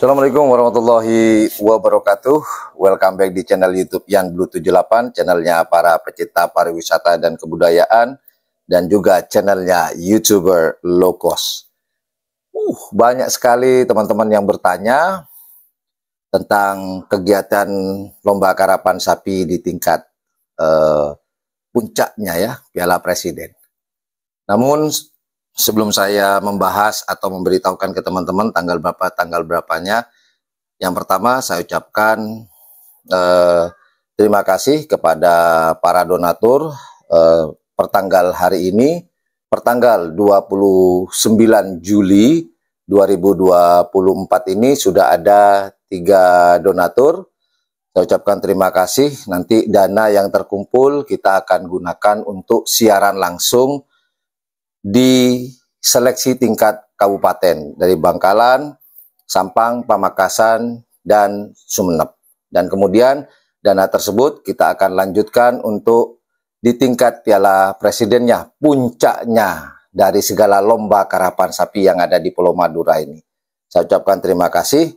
Assalamualaikum warahmatullahi wabarakatuh. Welcome back di channel YouTube Yan Blue 78, channelnya para pecinta pariwisata dan kebudayaan, dan juga channelnya YouTuber low cost. Banyak sekali teman-teman yang bertanya tentang kegiatan lomba karapan sapi di tingkat puncaknya ya, Piala Presiden. Namun sebelum saya membahas atau memberitahukan ke teman-teman tanggal berapanya, yang pertama saya ucapkan terima kasih kepada para donatur. Pertanggal hari ini, pertanggal 29 Juli 2024 ini sudah ada 3 donatur. Saya ucapkan terima kasih. Nanti dana yang terkumpul kita akan gunakan untuk siaran langsung di seleksi tingkat kabupaten dari Bangkalan, Sampang, Pamekasan, dan Sumeneb. Dan kemudian dana tersebut kita akan lanjutkan untuk di tingkat Piala Presidennya, puncaknya dari segala lomba karapan sapi yang ada di Pulau Madura ini. Saya ucapkan terima kasih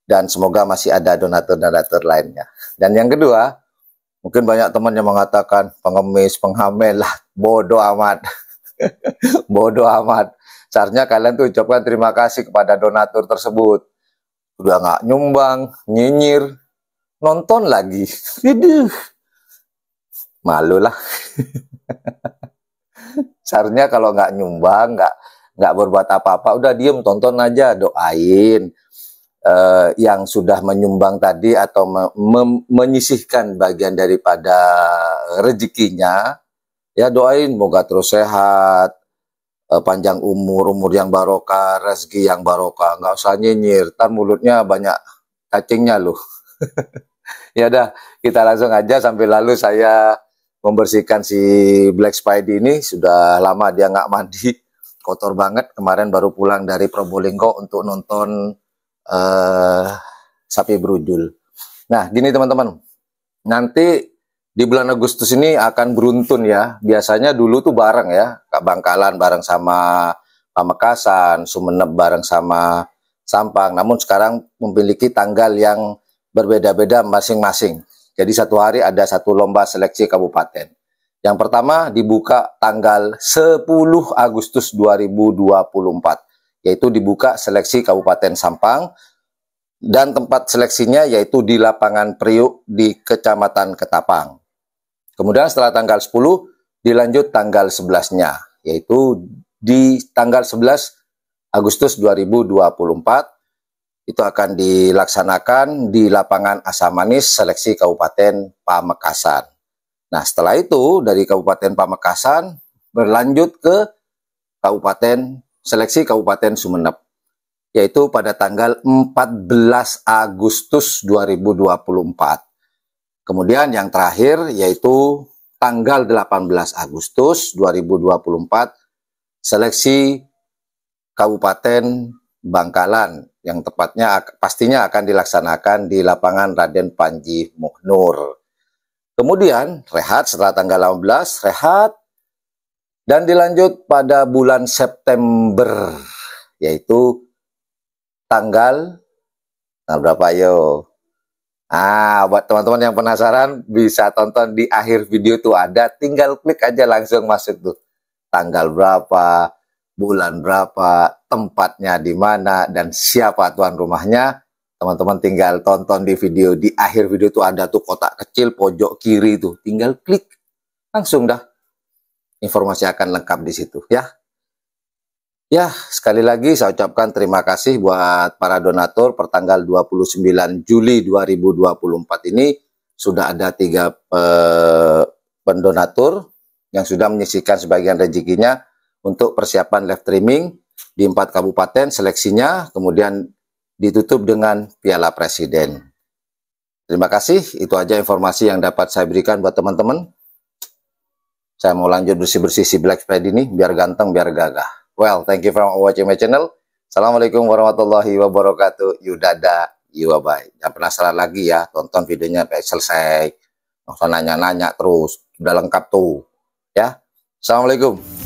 dan semoga masih ada donatur-donatur lainnya. Dan yang kedua, mungkin banyak teman yang mengatakan pengemis, penghamil lah, bodoh amat. Bodoh amat. Seharusnya kalian tuh ucapkan terima kasih kepada donatur tersebut. Udah nggak nyumbang, nyinyir, nonton lagi. Aduh, malu lah. Seharusnya kalau nggak nyumbang, nggak berbuat apa-apa, udah diem, tonton aja, doain yang sudah menyumbang tadi atau menyisihkan bagian daripada rezekinya. Ya doain moga terus sehat, panjang umur yang barokah, rezeki yang barokah. Nggak usah nyinyir, ntar mulutnya banyak cacingnya loh. Ya udah, kita langsung aja sambil lalu saya membersihkan si Black Spidey ini. Sudah lama dia nggak mandi, kotor banget. Kemarin baru pulang dari Probolinggo untuk nonton sapi berujul. Nah gini teman-teman, nanti di bulan Agustus ini akan beruntun ya. Biasanya dulu tuh bareng ya, Bangkalan bareng sama Pamekasan, Sumeneb bareng sama Sampang. Namun sekarang memiliki tanggal yang berbeda-beda masing-masing. Jadi satu hari ada satu lomba seleksi kabupaten. Yang pertama dibuka tanggal 10 Agustus 2024. Yaitu dibuka seleksi Kabupaten Sampang. Dan tempat seleksinya yaitu di Lapangan Priuk di Kecamatan Ketapang. Kemudian setelah tanggal 10 dilanjut tanggal 11-nya, yaitu di tanggal 11 Agustus 2024 itu akan dilaksanakan di Lapangan Asamanis seleksi Kabupaten Pamekasan. Nah setelah itu dari Kabupaten Pamekasan berlanjut ke seleksi Kabupaten Sumeneb, yaitu pada tanggal 14 Agustus 2024. Kemudian yang terakhir yaitu tanggal 18 Agustus 2024 seleksi Kabupaten Bangkalan yang tepatnya pastinya akan dilaksanakan di Lapangan Raden Panji Muhnur. Kemudian rehat setelah tanggal 18, rehat dan dilanjut pada bulan September yaitu tanggal berapa yo? Buat teman-teman yang penasaran bisa tonton di akhir video tuh ada, tinggal klik aja langsung masuk tuh. Tanggal berapa, bulan berapa, tempatnya di mana, dan siapa tuan rumahnya. Teman-teman tinggal tonton di video, di akhir video tuh ada tuh kotak kecil pojok kiri tuh. Tinggal klik, langsung dah. Informasi akan lengkap di situ ya. Ya, sekali lagi saya ucapkan terima kasih buat para donatur. Pertanggal 29 Juli 2024 ini sudah ada 3 pendonatur yang sudah menyisihkan sebagian rezekinya untuk persiapan live streaming di 4 kabupaten seleksinya, kemudian ditutup dengan Piala Presiden. Terima kasih, itu aja informasi yang dapat saya berikan buat teman-teman. Saya mau lanjut bersih-bersih si Black Spidey ini biar ganteng, biar gagah. Well, thank you for watching my channel. Assalamualaikum warahmatullahi wabarakatuh. Yudada, bye. Jangan penasaran lagi ya, tonton videonya sampai selesai. Nggak usah nanya-nanya terus, udah lengkap tuh. Ya, Assalamualaikum.